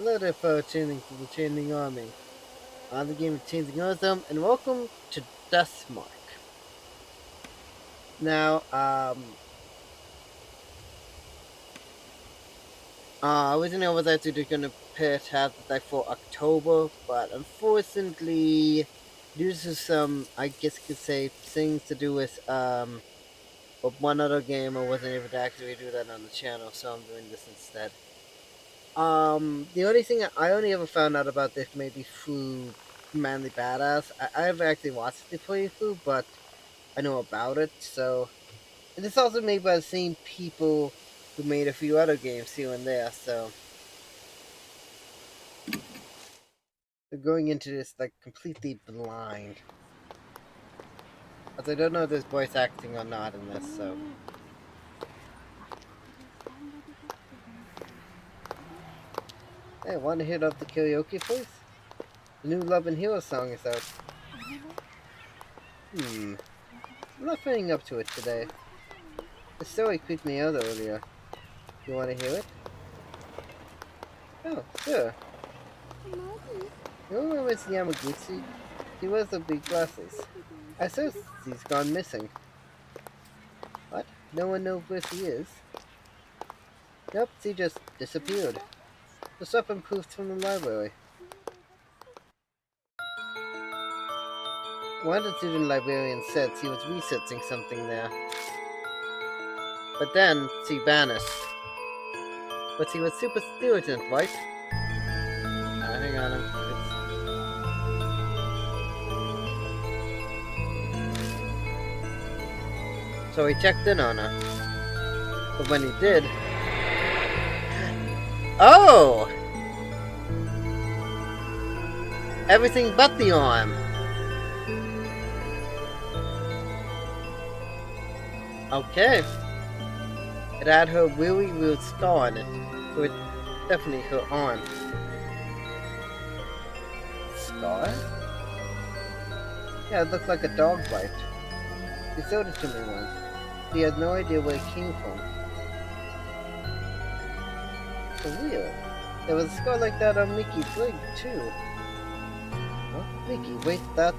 Hello there, fellow chanting to the Chaining Army. On the game of Changing Ozone, and welcome to Dustmark. Now, originally I was actually going to have the deck for October, but unfortunately, due to some, I guess you could say, things to do with one other game, I wasn't able to actually do that on the channel, so I'm doing this instead. The only thing I only ever found out about this maybe through Manly Badass. I haven't actually watched the playthrough, but I know about it. So, and it's also made by the same people who made a few other games here and there. So, they're going into this like completely blind, as I don't know if there's voice acting or not in this. So, hey, want to hit up the karaoke, please? The new Love and Hero song is out. I'm not feeling up to it today. The story creeped me out earlier. You want to hear it? Oh, sure. You remember Miss Yamaguchi? He wears the big glasses. I suppose he's gone missing. What? No one knows where he is? Nope, he just disappeared. Just up and proofed from the library. One of the student librarians said he was researching something there. But then, he vanished. But he was super diligent, right? Hang on. So he checked in on her. But when he did... Oh! Everything but the arm. Okay. It had her really weird scar on it, so it definitely her arm. Scar? Yeah, it looked like a dog bite. He showed it to me once. He had no idea where it came from. So weird. There was a scar like that on Mickey's leg, too. Huh? Mickey, wait, that's...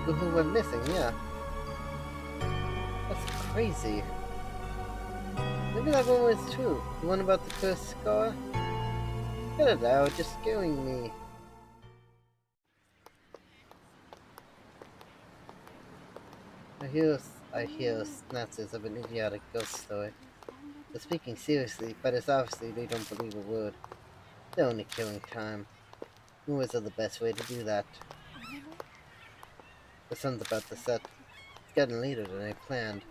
who went missing, yeah. That's crazy. Maybe that one was true. The one about the cursed scar? Get it out, just scaring me. I hear snatches of an idiotic ghost story. They're speaking seriously, but it's obviously they don't believe a word. They're only killing time. Rumors are the best way to do that. The sun's about to set. It's getting later than I planned.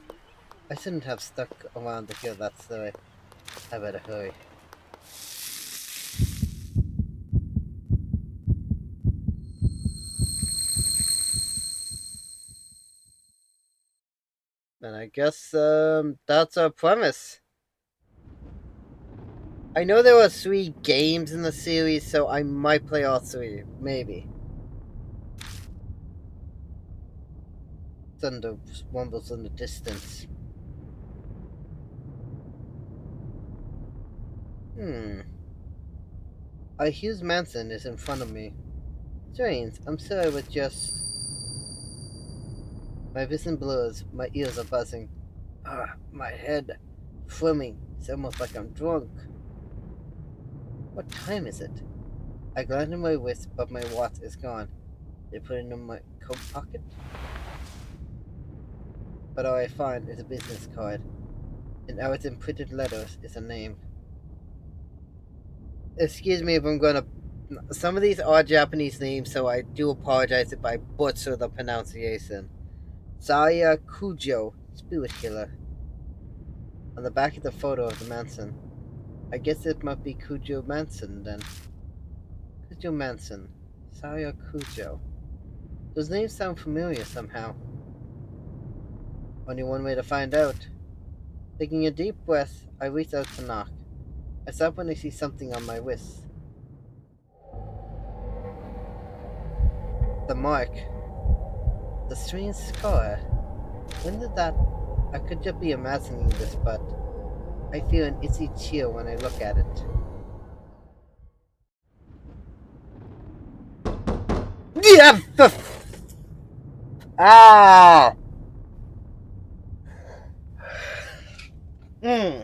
I shouldn't have stuck around to hear that story. I better hurry. And I guess that's our premise. I know there were 3 games in the series, so I might play all 3. Maybe. Thunder rumbles in the distance. Hughes Manson is in front of me. Strange, I'm sure I was just... My vision blurs, my ears are buzzing. My head swimming. It's almost like I'm drunk. What time is it? I glance at my wrist, but my watch is gone. They put it in my coat pocket. But all I find is a business card. And out in printed letters is a name. Excuse me if I'm gonna... Some of these are Japanese names, so I do apologize if I butcher the pronunciation. Saya Kujo, Spirit Killer. On the back of the photo of the Manson. I guess it must be Kujo Manson then. Kujo Manson. Saya Kujo. Those names sound familiar somehow. Only one way to find out. Taking a deep breath, I reach out to knock. I stop when I see something on my wrist. The mark. The strange scar. When did that... I could just be imagining this, but... I feel an itchy chill when I look at it. Yeah. Ah. Hmm.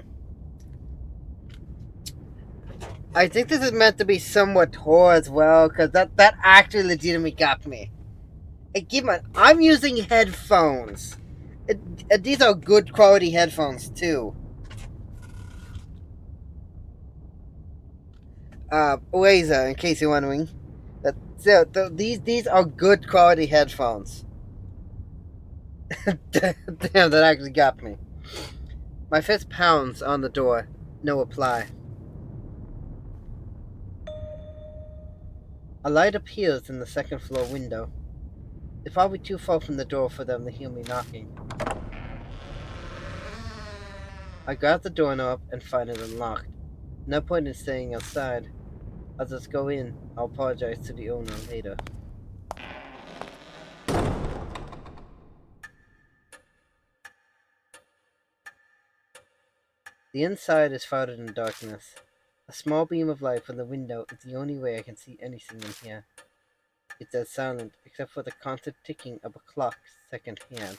I think this is meant to be somewhat horror as well, because that actually legitimately got me. Hey, keep in mind, I'm using headphones. These are good quality headphones too. Laser, in case you're wondering. These are good quality headphones. Damn, that actually got me. My fist pounds on the door. No reply. A light appears in the second floor window. It's probably too far from the door for them to hear me knocking. I grab the doorknob and find it unlocked. No point in staying outside. I'll just go in. I'll apologize to the owner later. The inside is shrouded in darkness. A small beam of light from the window is the only way I can see anything in here. It's dead silent, except for the constant ticking of a clock second hand.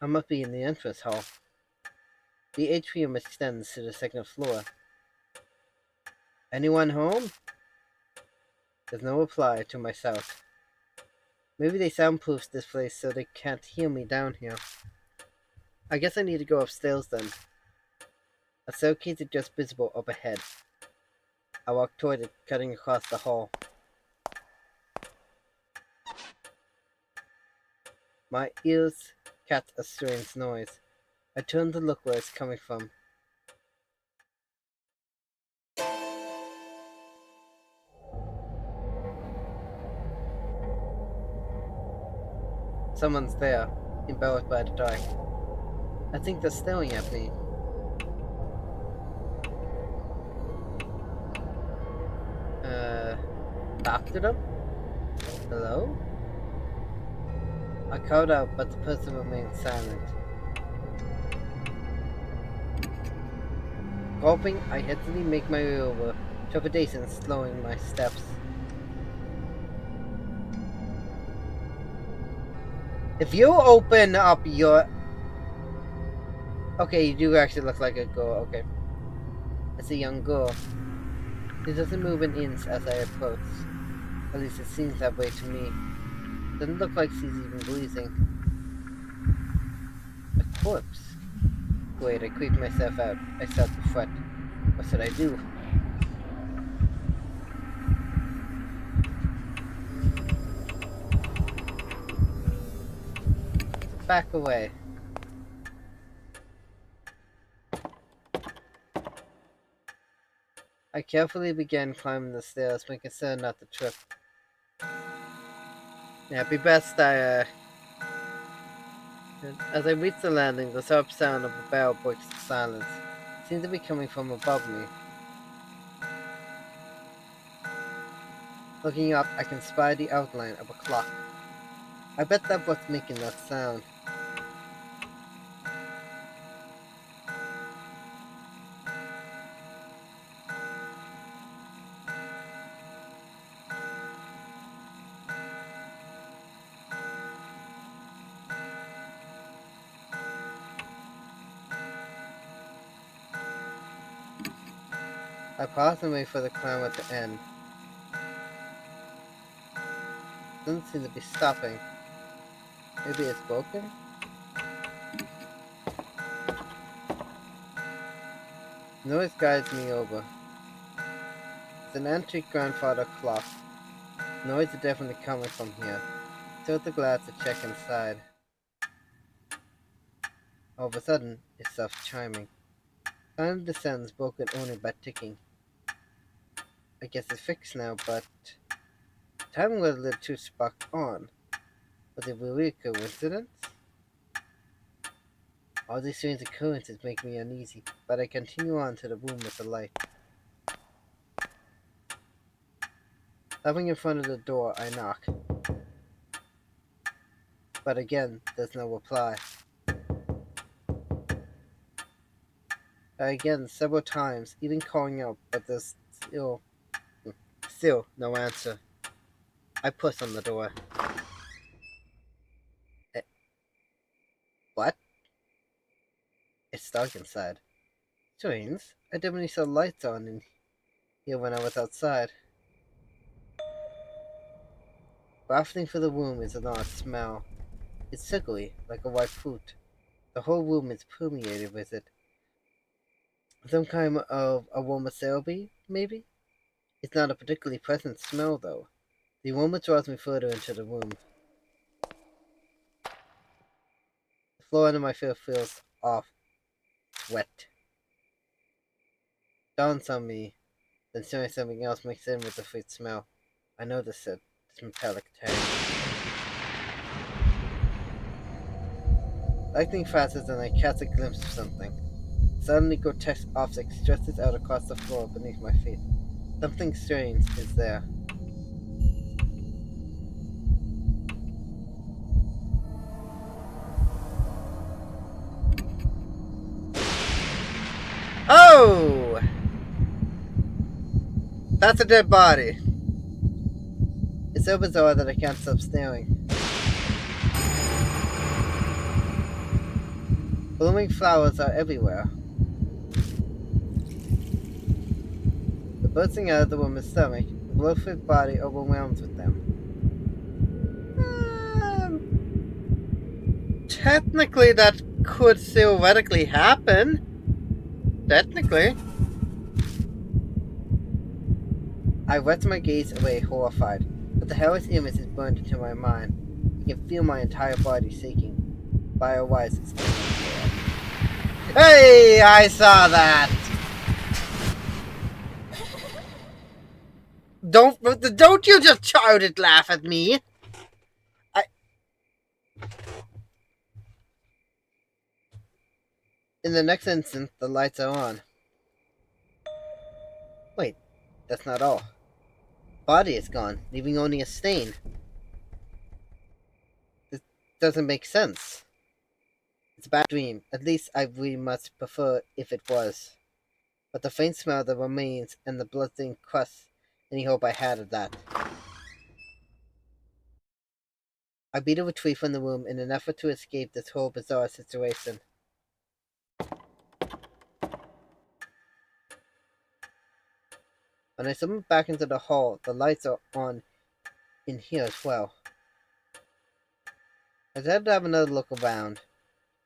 I must be in the entrance hall. The atrium extends to the second floor. Anyone home? There's no reply to myself. Maybe they soundproofed this place so they can't hear me down here. I guess I need to go upstairs then. A staircase is just visible up ahead. I walk toward it, cutting across the hall. My ears catch a strange noise. I turn to look where it's coming from. Someone's there, embarrassed by the dark. I think they're staring at me. Uh, Talk to them? Hello? I called out, but the person remained silent. Gulping, I hastily make my way over, trepidation slowing my steps. If you open up your... Okay, you do actually look like a girl, okay. It's a young girl. She doesn't move an inch as I approach. At least it seems that way to me. Doesn't look like she's even breathing. A corpse. Wait, I creep myself out. I start to fret. What should I do? Back away. I carefully began climbing the stairs, making certain not to trip. Yeah, it'd be best as I reach the landing, the sharp sound of a bell breaks the silence. It seems to be coming from above me. Looking up, I can spy the outline of a clock. I bet that's what's making that sound. I pause and wait for the climb at the end. It doesn't seem to be stopping. Maybe it's broken? The noise guides me over. It's an antique grandfather clock. The noise is definitely coming from here. Tilt the glass to check inside. All of a sudden, it stops chiming. Time descends, broken only by ticking. I guess it's fixed now, but timing was a little too spot on. Was it really a coincidence? All these strange occurrences make me uneasy, but I continue on to the room with the light. Stopping in front of the door, I knock. But again, there's no reply. Again, several times, even calling out, but there's still Still, no answer. I push on the door. Eh, what? It's dark inside. Strange. I dimly saw lights on in here when I was outside. Wafting through the room is an odd smell. It's sugary, like a white fruit. The whole room is permeated with it. Some kind of aromatherapy, maybe? It's not a particularly pleasant smell, though. The aroma draws me further into the room. The floor under my feet feels off, wet. Dawns on me, then soon something else mixed in with the sweet smell. I notice it. This metallic tang. Lightning flashes and I catch a glimpse of something. Suddenly grotesque object stretches out across the floor beneath my feet. Something strange is there. Oh! That's a dead body. It's so bizarre that I can't stop staring. Blooming flowers are everywhere. The bursting out of the woman's stomach, the blood-filled body overwhelmed with them. Technically, that could theoretically happen. Technically. I wet my gaze away, horrified, but the hellish image is burned into my mind. I can feel my entire body shaking. Bio-wise, it's Hey! I saw that! Don't you just childed laugh at me! In the next instant, the lights are on. Wait, that's not all. The body is gone, leaving only a stain. This doesn't make sense. It's a bad dream. At least I really much prefer if it was. But the faint smell of the remains and the blood-stained crust, any hope I had of that. I beat a retreat from the room in an effort to escape this whole bizarre situation. When I summon back into the hall, the lights are on in here as well. I decided to have another look around.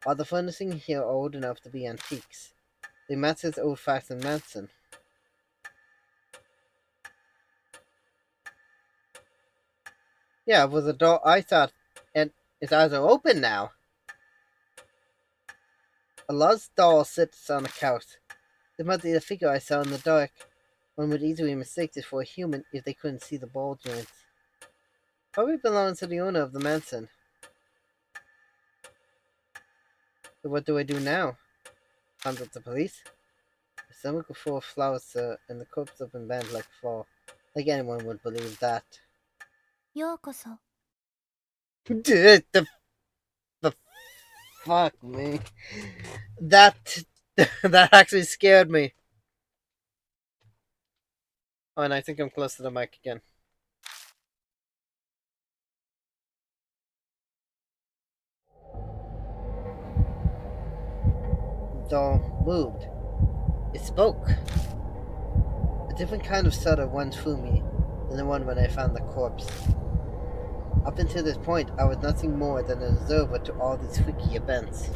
All the furnishing here are old enough to be antiques. They match his old-fashioned mansion. Yeah, it was a door I thought, and its eyes are open now. A large doll sits on a couch. It must be the figure I saw in the dark. One would easily mistake this for a human if they couldn't see the ball joints. Probably belongs to the owner of the mansion. So what do I do now? Contact the police? The stomach was full of flowers, sir, and the corpse up and bent like a fall. Like anyone would believe that. ようこそ。the fuck me. That that actually scared me. Oh, and I think I'm close to the mic again. The doll moved. It spoke. A different kind of shudder went through me than the one when I found the corpse. Up until this point, I was nothing more than an observer to all these freaky events.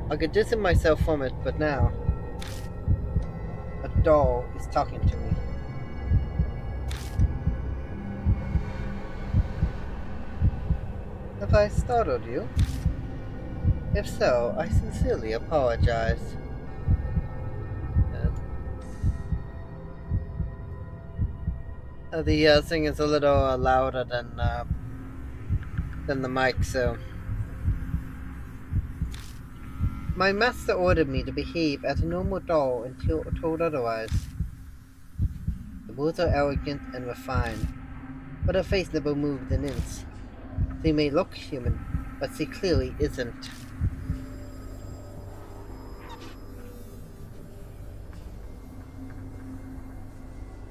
I could distance myself from it, but now, a doll is talking to me. Have I startled you? If so, I sincerely apologize. The thing is a little louder than the mic, so... My master ordered me to behave as a normal doll until told otherwise. The words are arrogant and refined, but her face never moved an inch. She may look human, but she clearly isn't.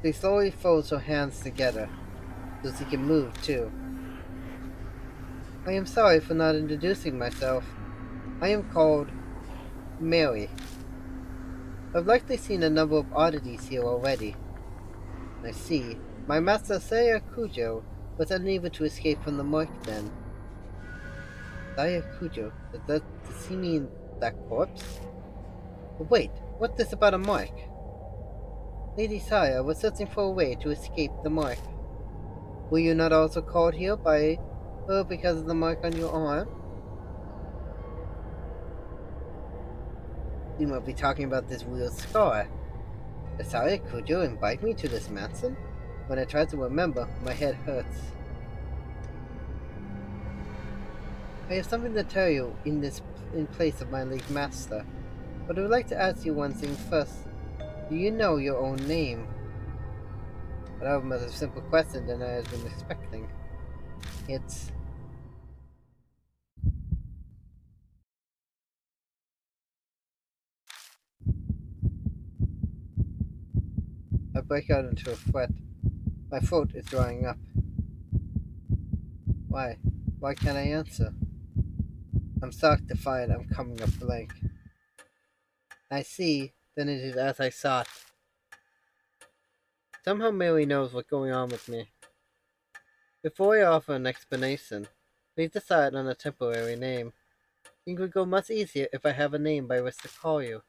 She slowly folds her hands together, so she can move too. I am sorry for not introducing myself. I am called Mary. I've likely seen a number of oddities here already. I see. My master Saya Kujo was unable to escape from the mark then. Saya Kujo? Does he mean that corpse? But wait, what's this about a mark? Lady Saya was searching for a way to escape the mark. Were you not also called here by her because of the mark on your arm? You might be talking about this weird scar. Did Saya Kujo invite me to this mansion? When I try to remember, my head hurts. I have something to tell you in place of my late master, but I would like to ask you one thing first. Do you know your own name? That was a simple question than I had been expecting. It's... I break out into a fret. My throat is drying up. Why? Why can't I answer? I'm shocked to find I'm coming up blank. I see, then it is as I thought. Somehow Mary knows what's going on with me. Before I offer an explanation, please decide on a temporary name. Things would go much easier if I have a name by which to call you.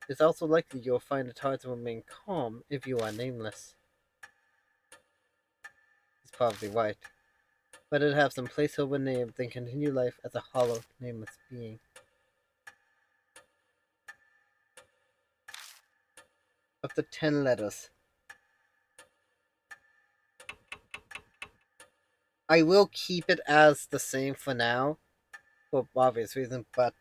It's also likely you'll find it hard to remain calm if you are nameless. He's probably right. Better to have some placeholder name than continue life as a hollow, nameless being. Up to 10 letters. I will keep it as the same for now, for obvious reasons, but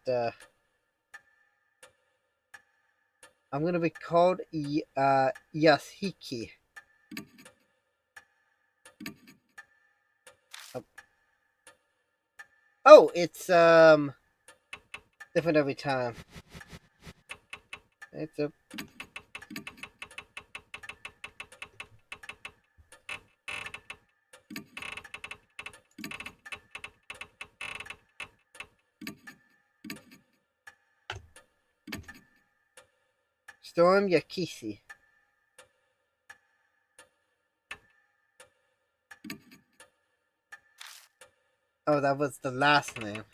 I'm gonna be called Yashiki. Oh, it's different every time. It's a Storm Yakishi. Oh, that was the last name.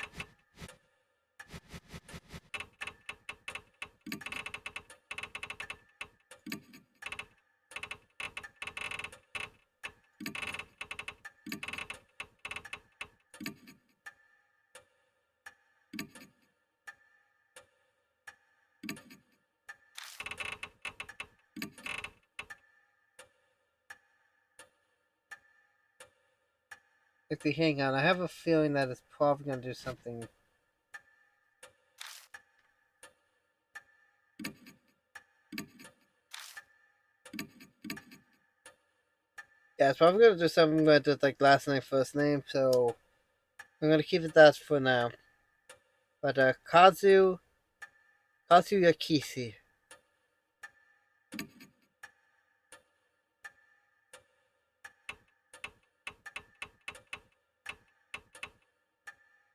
Actually, hang on. I have a feeling that it's probably gonna do something. Yeah, it's probably gonna do something with just like last name, first name. So I'm gonna keep it that for now. But Kazu Yakishi.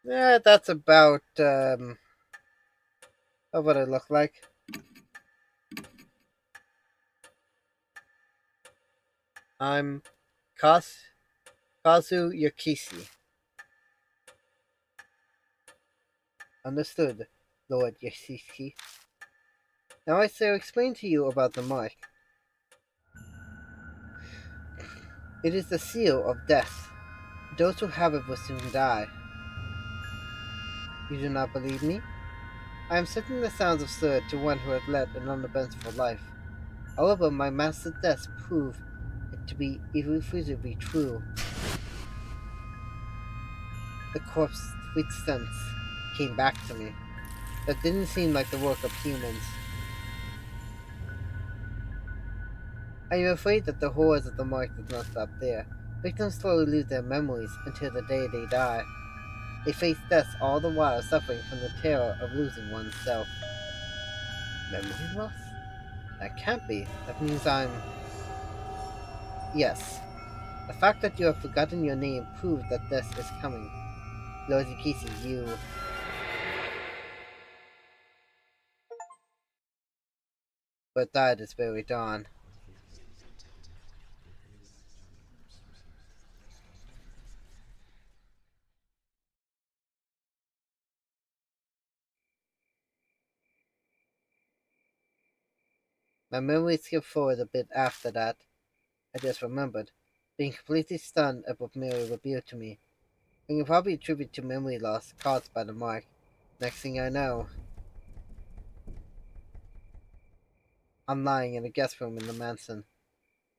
Yeah, that's about what it look like. I'm Kazu Yakishi. Understood, Lord Yakishi. Now I shall explain to you about the mark. It is the seal of death. Those who have it will soon die. You do not believe me? I am certain this sounds absurd to one who has led an uneventful life. However, my master's death proved it to be irrefusably true. The corpse's sweet sense came back to me. That didn't seem like the work of humans. I am afraid that the horrors of the mark does not stop there. Victims slowly lose their memories until the day they die. They face death all the while suffering from the terror of losing one's self. Memory loss? That can't be. That means I'm... Yes. The fact that you have forgotten your name proves that death is coming. Lord Yukisi, you... but died this very dawn. My memory skipped forward a bit after that. I just remembered, being completely stunned at what Mary revealed to me. I can probably attribute to memory loss caused by the mark. Next thing I know, I'm lying in a guest room in the mansion.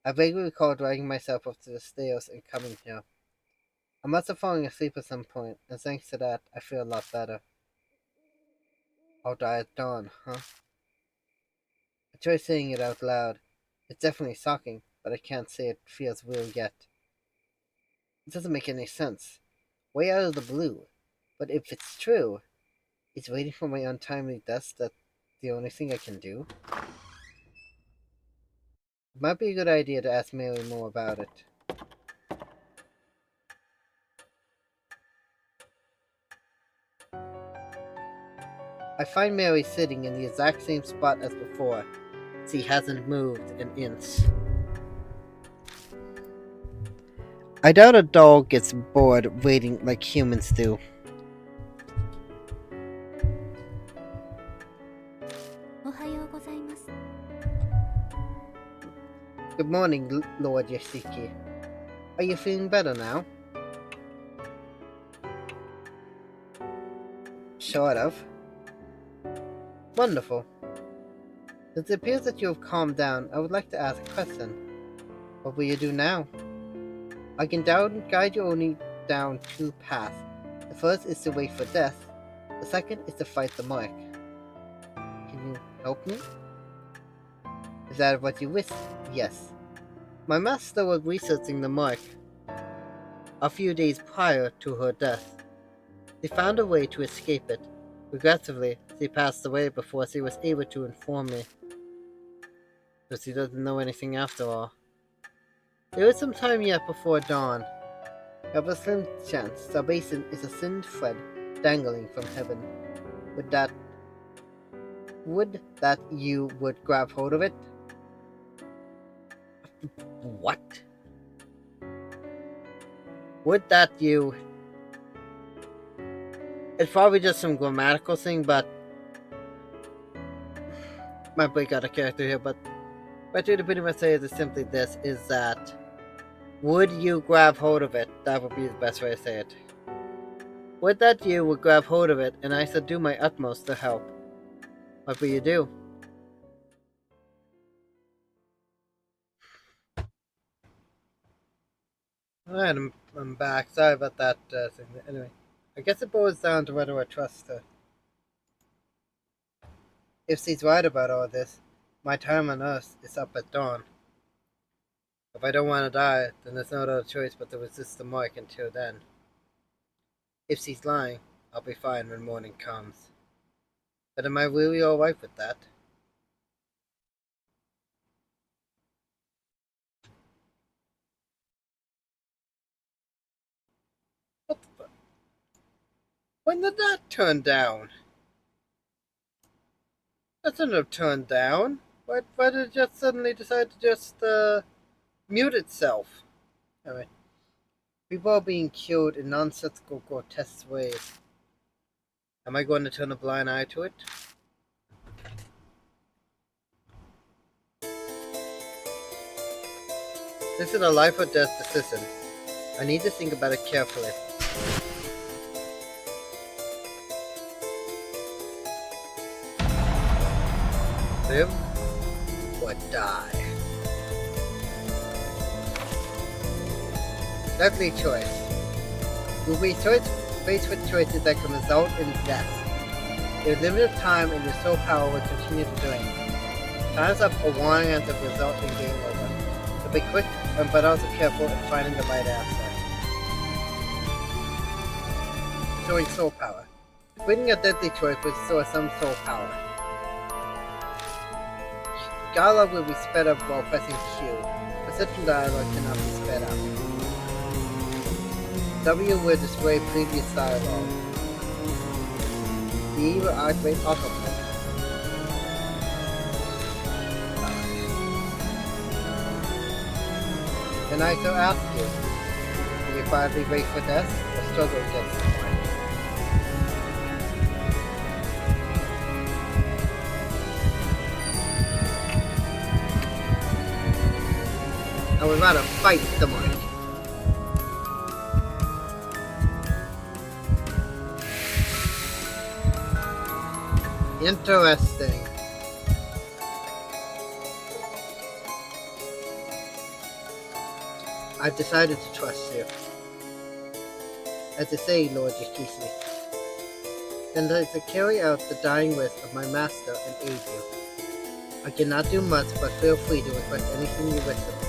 I vaguely recall dragging myself up to the stairs and coming here. I must have fallen asleep at some point, and thanks to that, I feel a lot better. I'll die at dawn, huh? I try saying it out loud. It's definitely shocking, but I can't say it feels real yet. It doesn't make any sense. Way out of the blue. But if it's true, is waiting for my untimely death that the only thing I can do? It might be a good idea to ask Mary more about it. I find Mary sitting in the exact same spot as before. She hasn't moved an inch. I doubt a dog gets bored waiting like humans do. Good morning, Lord Yashiki. Are you feeling better now? Sort of. Wonderful. Since it appears that you have calmed down, I would like to ask a question. What will you do now? I can guide you only down two paths. The first is to wait for death. The second is to fight the mark. Can you help me? Is that what you wish? Yes. My master was researching the mark a few days prior to her death. She found a way to escape it. Regrettably, she passed away before she was able to inform me. So she doesn't know anything after all. There is some time yet before dawn. I have a slim chance salvation is a thin thread dangling from heaven. Would that you would grab hold of it? What? Would that you... It's probably just some grammatical thing, but... Might break out of character here, but... What I pretty much say is simply this, is that... Would you grab hold of it? That would be the best way to say it. Would that you would grab hold of it, and I shall do my utmost to help. What will you do? Alright, I'm back. Sorry about that thing. Anyway, I guess it boils down to whether I trust her. If she's right about all this, my time on Earth is up at dawn. If I don't want to die, then there's no other choice but to resist the mark until then. If she's lying, I'll be fine when morning comes. But am I really alright with that? What the fuck? When did that turn down? That shouldn't have turned down. Why did it just suddenly decide to just mute itself? Anyway, people are being killed in nonsensical, grotesque ways. Am I going to turn a blind eye to it? This is a life or death decision. I need to think about it carefully. Live or die? Deadly choice. You'll be faced with choices that can result in death. There's limited time and your soul power will continue to drain. Time's up or warning ends up result in game over. So be quick but also careful in finding the right answer. Showing soul power. Completing a deadly choice will restore some soul power. Gala will be sped up while pressing Q. A certain dialogue cannot be sped up. W will display previous dialogue. D will activate autoplay. Then I shall ask you, do you quietly wait for death or struggle against the mind? I would rather fight the mind. Interesting. I've decided to trust you. As they say, Lord Yakisi. Then I to carry out the dying wish of my master and aid you. I cannot do much, but feel free to request anything you wish of me.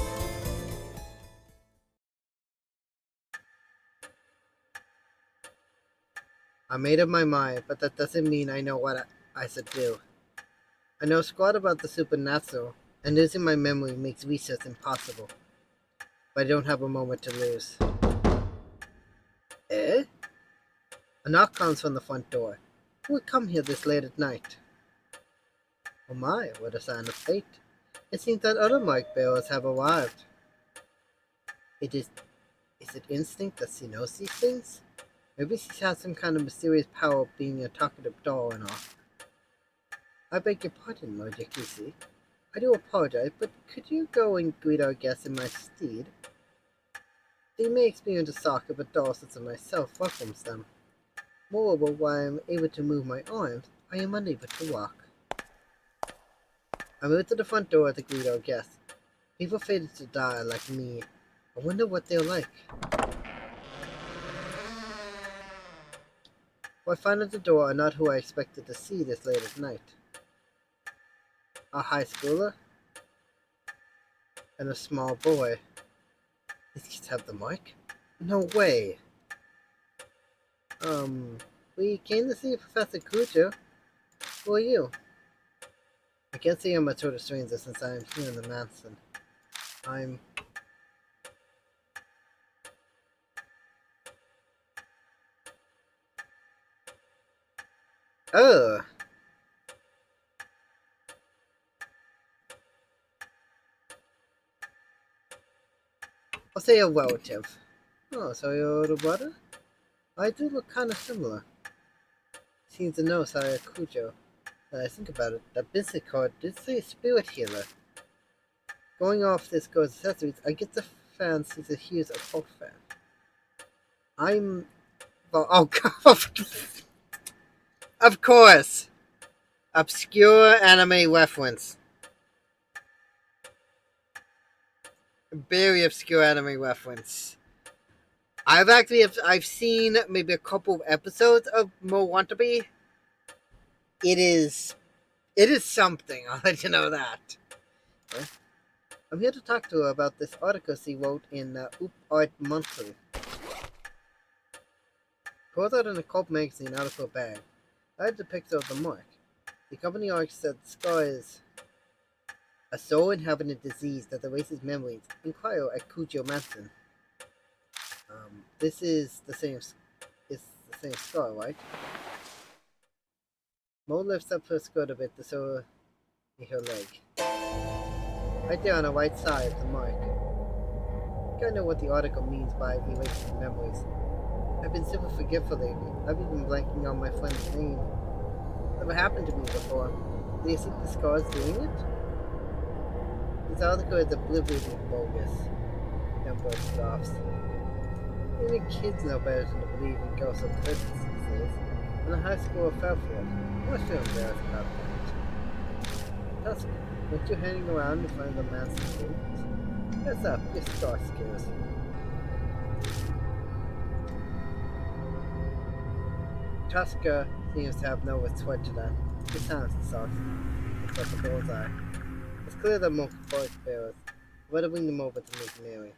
I made up my mind, but that doesn't mean I know what I should do. I know squat about the supernatural, and losing my memory makes research impossible. But I don't have a moment to lose. Eh? A knock comes from the front door. Who would come here this late at night? Oh my, what a sign of fate. It seems that other mic bearers have arrived. Is it instinct that she knows these things? Maybe she has some kind of mysterious power of being a talkative doll and all. I beg your pardon, Lord Yakisi. I do apologize, but could you go and greet our guests in my stead? They may experience a shock if a doll such as myself welcomes them. Moreover, while I am able to move my arms, I am unable to walk. I moved to the front door to greet our guests. People fated to die like me. I wonder what they're like. What I find at the door are not who I expected to see this late at night. A high schooler and a small boy. These kids have the mic? No way. We came to see Professor Kujo. Who are you? I can't see him much with a stranger since I am here in the mansion. I'm... Oh! I'll say a relative. Oh, so your older brother? I do look kind of similar. Seems to know Saya Kujo. When I think about it, that business card did say spirit healer. Going off this girl's accessories, I get the fan she's a huge occult fan. I'm... Well, oh god! Of course! Obscure anime reference. Very obscure anime reference. I've seen maybe a couple of episodes of Mo Wannabe. It is something. I'll let you know that. I'm here to talk to her about this article she wrote in Oop Art Monthly. Pulled out an occult magazine out of her bag. I had the picture of the mark. The company arc said the scar is a soul-inhabited disease that erases memories. Inquire at Kujo Mansion. This is the same. It's the same scar, right? Mo lifts up her skirt a bit to show me her leg. Right there on the right side of the mark. I think I know what the article means by erasing memories. I've been super forgetful lately. I've even blanking on my friend's name. Never happened to me before. Do you think the scar is doing it? This article is obliviously bogus. Emperor scoffs. Even kids know better than to believe in ghosts of prisons these days. And the high school fell for it. I feel embarrassed about that. Tusk, weren't you hanging around in front of the man's gate? What's up? Your star scares. Tuska seems to have no retort to that. He sounds soft. It's like a bullseye. It's clear that most forest bearers. Better bring them over to meet Mary.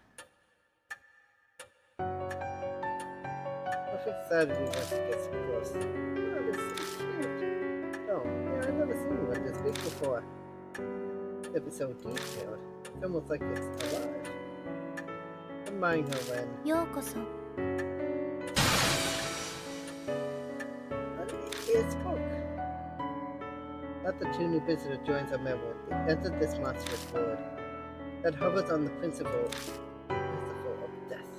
I'm excited we want to get so close. Oh, this is so cute. Oh, yeah, I've never seen one this big before. If it's so detailed, it's almost like it's alive. reminding her when ようこそ it spoke. That the two new visitor joins our memory. They entered this monstrous world that hovers on the principle of death.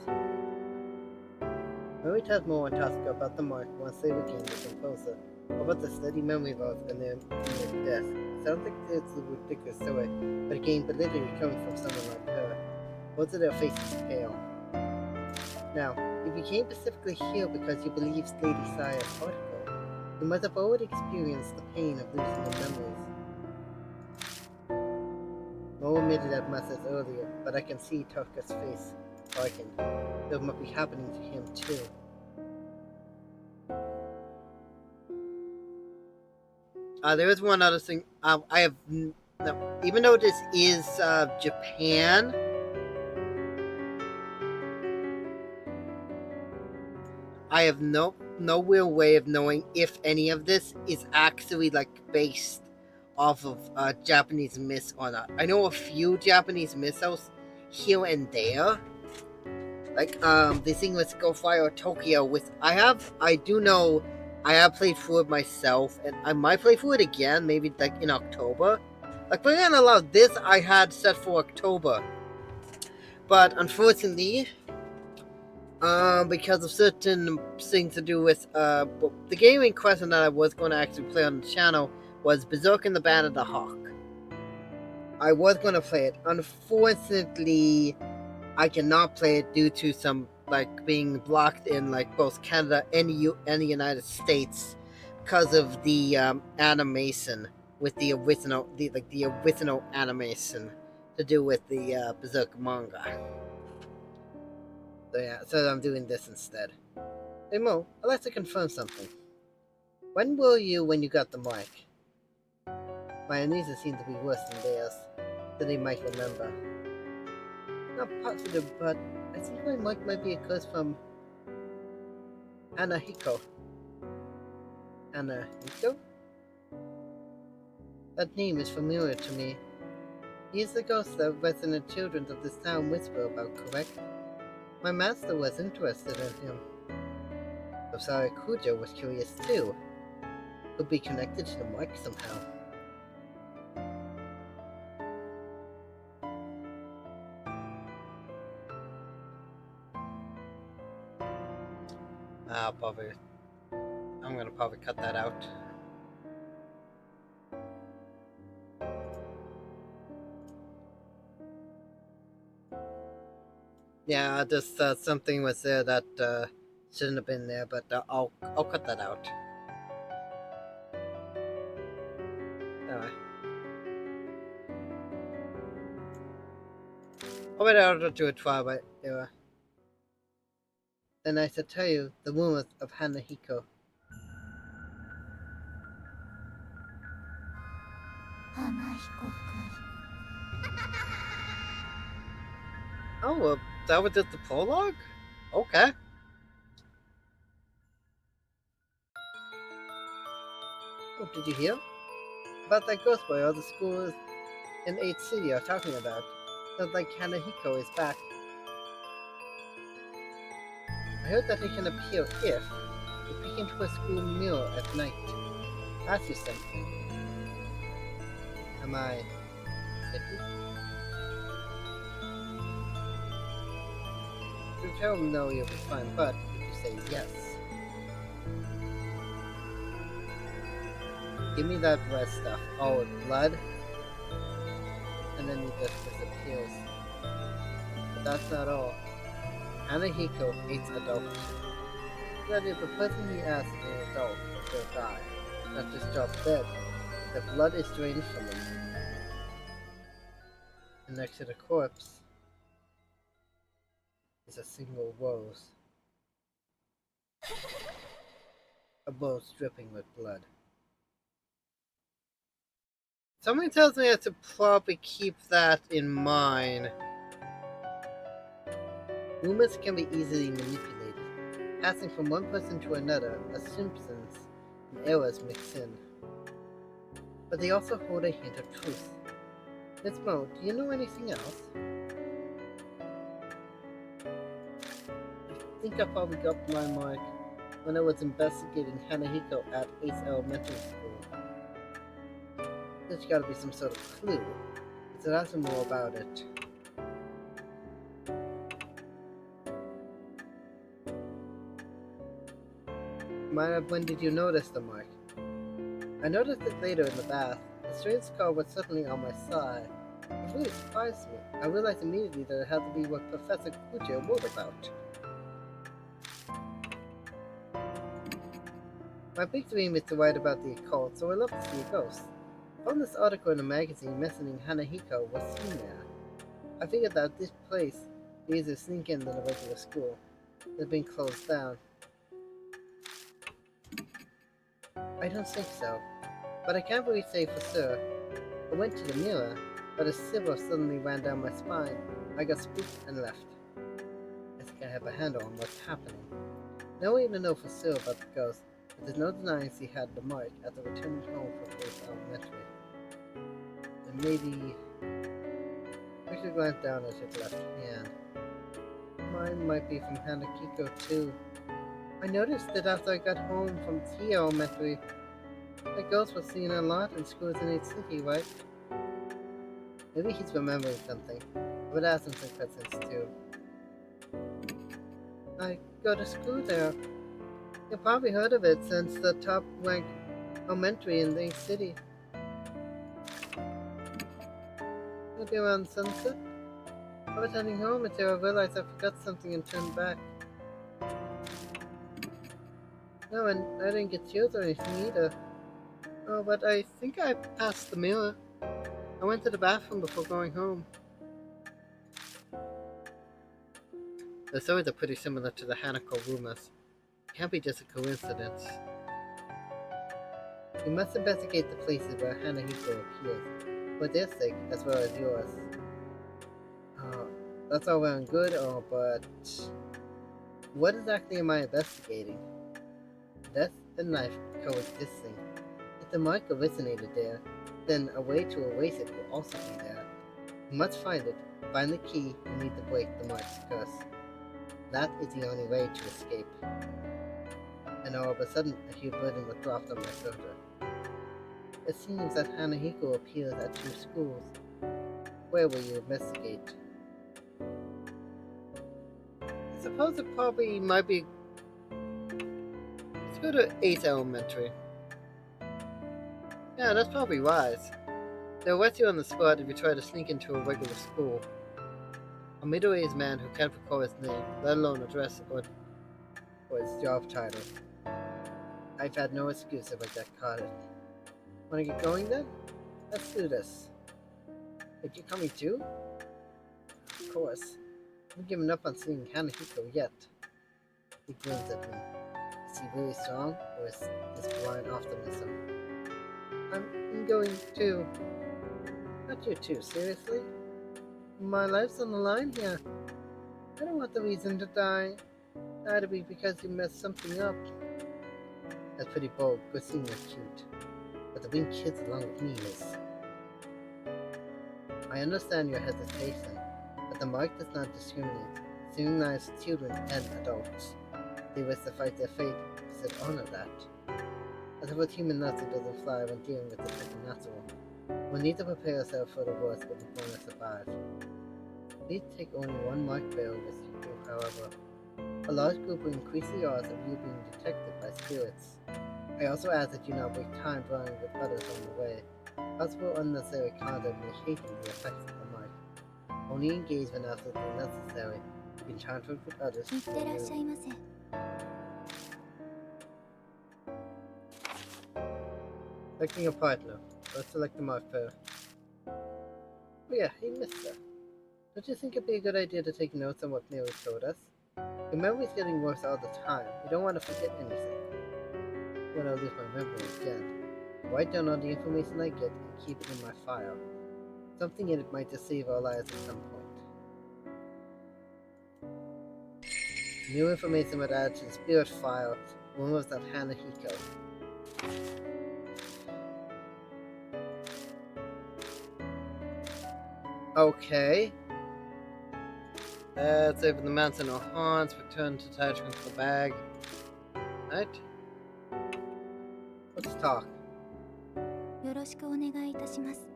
Mary tells Mo and Tosca about the mark once they regain the composer, about the steady memory loss and their death. It sounds like it's a ridiculous story, but again, validity coming from someone like her. Both of their faces pale. Now, if you came specifically here because you believed Lady Sire's article, you must have already experienced the pain of losing your memories. Mo admitted that much as earlier, but I can see Tosca's face darkened. It must be happening to him too. There is one other thing. I have no, even though this is Japan, I have no real way of knowing if any of this is actually like based off of Japanese myths or not. I know a few Japanese mythos here and there, like the thing with Go Fire Tokyo. With I do know I have played through it myself, and I might play through it again, maybe like in October. Like playing on a lot of this, I had set for October, but unfortunately, because of certain things to do with the game in question that I was going to actually play on the channel was Berserk and the Band of the Hawk. I was going to play it. Unfortunately, I cannot play it due to some like being blocked in like both Canada and the United States because of the animation with the original animation to do with the Berserk manga. So yeah, so I'm doing this instead. Hey Mo, I'd like to confirm something. When were you when you got the mic? My amnesia seems to be worse than theirs, than they might remember. Not positive, but I think my mic might be a curse from Anahiko. Anahiko? That name is familiar to me. He is the ghost that resident children of this town whisper about, correct? My master was interested in him. Osara Kujo was curious too. Could be connected to the mic somehow. I'm gonna probably cut that out. Yeah, just something was there that shouldn't have been there, but I'll cut that out. Anyway. I'll wait out to a Twilight era. Then I shall tell you the rumors of Hanahiko. 花彦君 Oh, that was just the prologue? Okay. Oh, did you hear? About that ghost boy all the schools in 8th City are talking about. Sounds like Hanahiko is back. I heard that he can appear if you peek into a school mirror at night. Ask you something. Am I pretty? If you tell him no, you'll be fine, but if you say yes, give me that red stuff. Oh, blood? And then he just disappears. But that's not all. Hanahiko hates adults. That if the person he asks is an adult, they'll die. Not just drop dead. The blood is drained from them. And next to the corpse is a single rose. A rose dripping with blood. Something tells me I have to probably keep that in mind. Rumors can be easily manipulated, passing from one person to another, assumptions and errors mix in. But they also hold a hint of truth. Miss Mo, do you know anything else? think I probably got my mark when I was investigating Hanahiko at Ace Elementary School. There's gotta be some sort of clue. Let's ask him more about it. When did you notice the mark? I noticed it later in the bath. The strange scar was suddenly on my side. It really surprised me. I realized immediately that it had to be what Professor Kuja wrote about. My big dream is to write about the occult, so I love to see a ghost. I found this article in a magazine mentioning Hanahiko was seen there. I figured that this place is easier to sneak in than a regular school. It had been closed down. I don't think so, but I can't really say for sure. I went to the mirror, but a shiver suddenly ran down my spine. I got spooked and left. I think I have a handle on what's happening. No way to know for sure about the ghost, but there's no denying she had the mark at the returning home from Grace Elementary. And maybe I should glance down at his left hand. Mine might be from Hanakiko too. I noticed that after I got home from T Elementary, the ghost was seen a lot in schools in each city, right? Maybe he's remembering something. I would ask him some questions too. I go to school there. You've probably heard of it since the top ranked elementary in the city. Maybe around sunset? I was heading home until I realized I forgot something and turned back. No, and I didn't get chills or anything either. Oh, but I think I passed the mirror. I went to the bathroom before going home. The stories are pretty similar to the Hanako rumors. It can't be just a coincidence. We must investigate the places where Hanahiko appears, for their sake as well as yours. That's all well and good, but what exactly am I investigating? Death and life coexisting. If the mark originated there, then a way to erase it will also be there. You must find it, find the key, and need to break the mark's curse. That is the only way to escape. And all of a sudden, a huge burden was dropped on my shoulder. It seems that Hanahiko appears at 2 schools. Where will you investigate? I suppose it probably might be. Let's go to 8th Elementary. Yeah, that's probably wise. They'll arrest you on the spot if you try to sneak into a regular school. A middle-aged man who can't recall his name, let alone address or his job title. I've had no excuse if I get caught. Wanna get going then? Let's do this. Are you coming too? Of course. I haven't given up on seeing Hanahiko yet. He grins at me. Is he really strong, or is this blind optimism? I'm going too. Not you too, seriously? My life's on the line here. I don't want the reason to die. That'd be because you messed something up. That's pretty bold, good seeing you're cute. But to bring kids along with me is... I understand your hesitation, but the mark does not discriminate. It unites children and adults. They wish to fight their fate, we should honor that. As if a human nature doesn't fly when dealing with the supernatural. We'll need to prepare ourselves for the worst if we want to survive. Please take only one mark bearer with you, however. A large group will increase the odds of you being detected by spirits. I also ask that you not waste time dwelling with others on the way. Possible unnecessary conduct may hasten the effects of the mark. Only engage when absolutely necessary. You can conflict with others. いってらっしゃいませ。Selecting a partner. Let's select a mark pair. Oh yeah, hey mister. Don't you think it'd be a good idea to take notes on what Mary told us? Your memory's getting worse all the time. You don't want to forget anything. When I lose my memory again. Write down all the information I get and keep it in my file. Something in it might just save our lives at some point. New information was added to the spirit file. One was that Hanahiko. Okay. Let's open the mountain or haunts, return to attachment to the bag. Right? Let's talk. よろしくお願いいたします。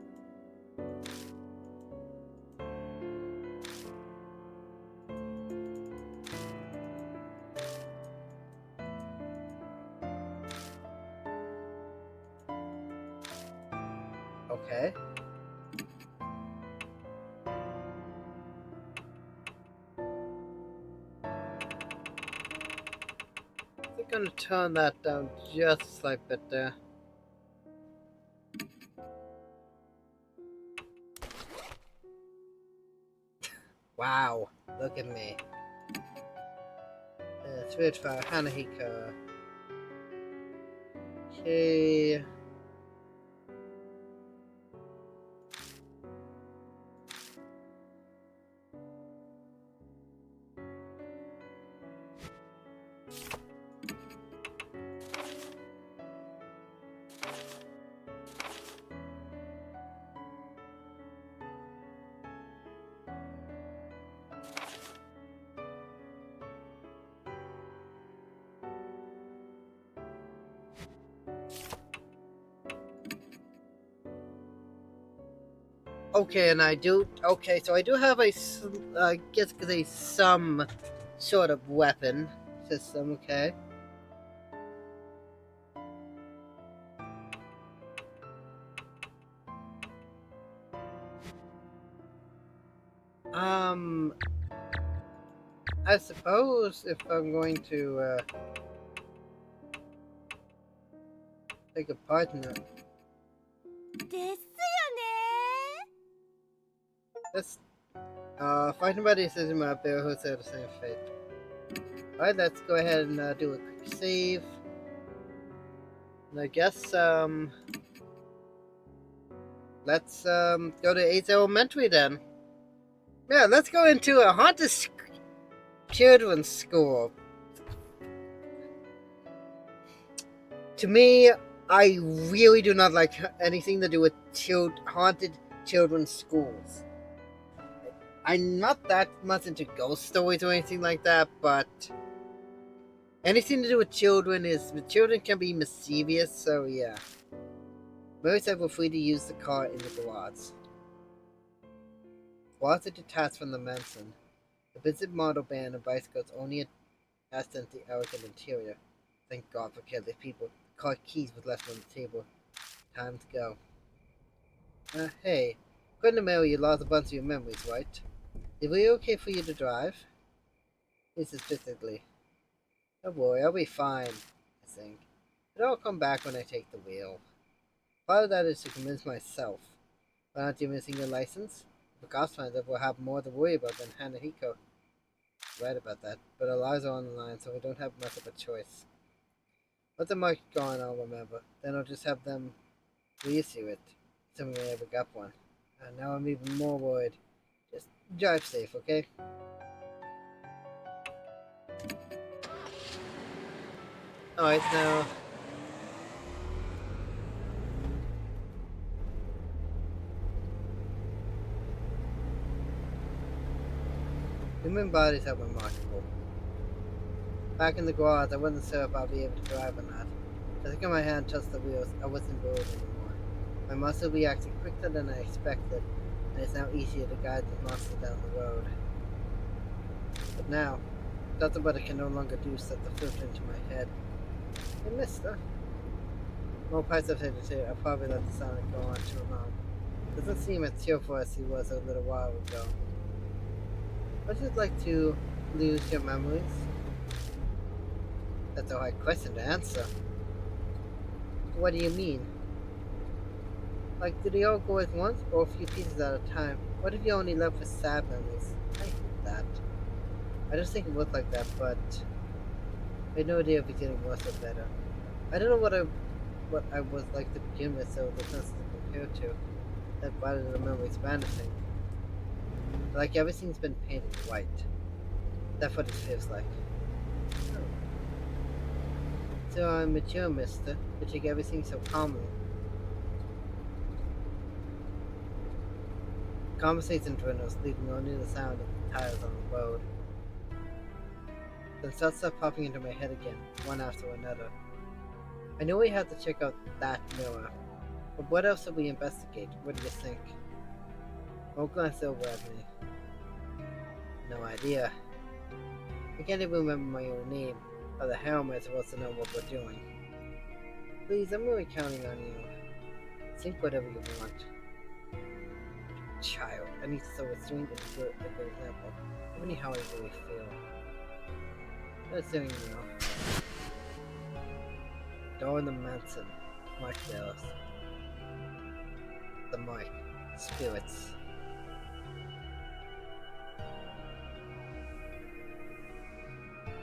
Okay. I'm gonna turn that down just a slight bit there. Wow, look at me. Spitfire, Hanahika. Okay. Okay, and I do. Okay, so I do have a, I guess, some sort of weapon system. Okay. I suppose if I'm going to take a partner, ですよね。 let's fighting by decision up there who said the same fate. Alright, let's go ahead and do a quick save. And I guess let's go to 8th Elementary then. Yeah, let's go into a haunted children's school. To me, I really do not like anything to do with haunted children's schools. I'm not that much into ghost stories or anything like that, but anything to do with children children can be mischievous, so yeah. Mary said we're free to use the car in the garage. Garage are detached from the mansion. The visit model band and bicycles only accent the elegant interior. Thank God for careless people. The car keys was left on the table. Time to go. Hey. According to Mary, you lost a bunch of your memories, right? Is it okay for you to drive? He says physically. Don't worry, I'll be fine, I think. But I'll come back when I take the wheel. Part of that is to convince myself. But aren't you missing your license? If a ghost finds it, we'll have more to worry about than Hanahiko. Right about that, but our lives are on the line, so we don't have much of a choice. Let the market go on, I'll remember. Then I'll just have them reissue it, assuming I ever got one. And now I'm even more worried. Just drive safe, okay? Alright, now... Human bodies are remarkable. Back in the garage, I wasn't sure if I'll be able to drive or not. As I got my hand touched the wheels, I wasn't worried anymore. My muscle reacted quicker than I expected, and it's now easier to guide the monster down the road. But now, nothing but I can no longer do set the filter into my head. Hey, mister. More parts of hesitate, I'll probably let the Sonic go on too long. Doesn't seem as cheerful as he was a little while ago. Would you like to lose your memories? That's a hard question to answer. What do you mean? Like, do they all go at once, or a few pieces at a time? What if you only left with sad memories? I hate that. I just think it was like that, but I had no idea if it's getting worse or better. I don't know what I was like to begin with, so there's nothing to compare to. That rather than the memories vanishing. Like everything's been painted white. That's what it feels like. Oh. So I'm mature, mister. You take everything so calmly. conversation dwindles, leaving only the sound of the tires on the road. Then thoughts start popping into my head again, one after another. I know we have to check out that mirror, but what else should we investigate? What do you think? Don't glance over at me. No idea. I can't even remember my own name. How the hell am I supposed to know what we're doing? Please, I'm really counting on you. Think whatever you want. Child, I need to show restraint and a good example. Tell me how I really feel. Let's doing now. Door the Manson. Mark Dallas. The mic. Spirits.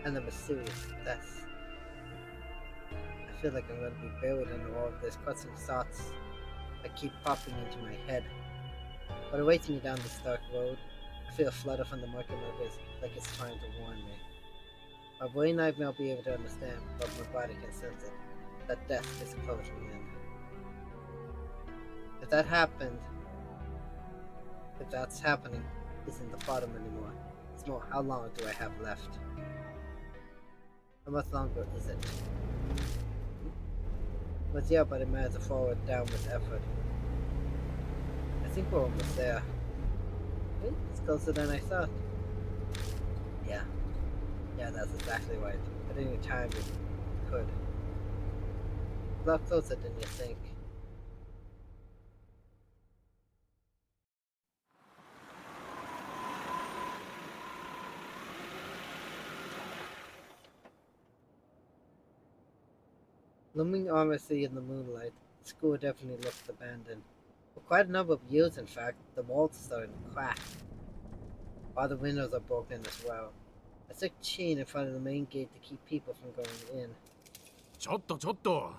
And the mysterious death. I feel like I'm going to be buried under all of this crossing thoughts that keep popping into my head. But awaiting me down this dark road, I feel a flutter from the market markers like it's trying to warn me. My brain might not be able to understand, but my body can sense it. That death is closing in. If that happened, if that's happening, isn't the bottom anymore. It's more, how long do I have left? How much longer is it? But yeah, but it matters to forward downwards effort. I think we're almost there. Okay, it's closer than I thought. Yeah, that's exactly right. At any time it could. A lot closer than you think. Looming ominously in the moonlight, the school definitely looked abandoned. For quite a number of years, in fact, the walls started to crack. All the windows are broken as well. A thick chain in front of the main gate to keep people from going in. ちょっとちょっと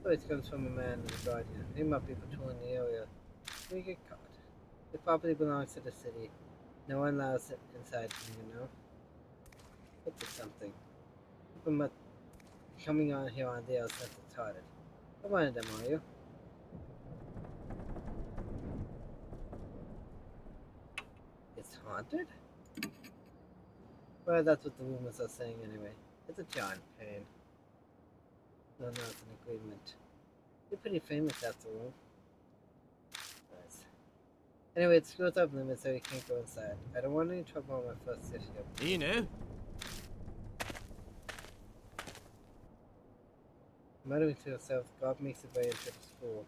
Voice comes from a man in the guardian. He might be patrolling the area. We get caught. The property belongs to the city. No one allows it inside, you know? Look at something. People must be coming on here on there since it started. Not one of them, are you? It's haunted? Well, that's what the rumors are saying anyway. It's a John Payne. No, it's an agreement. You're pretty famous after all. Nice. Anyway, it screws up limits so you can't go inside. I don't want any trouble on my first issue. いいね Muttering to herself, God makes his way into the school.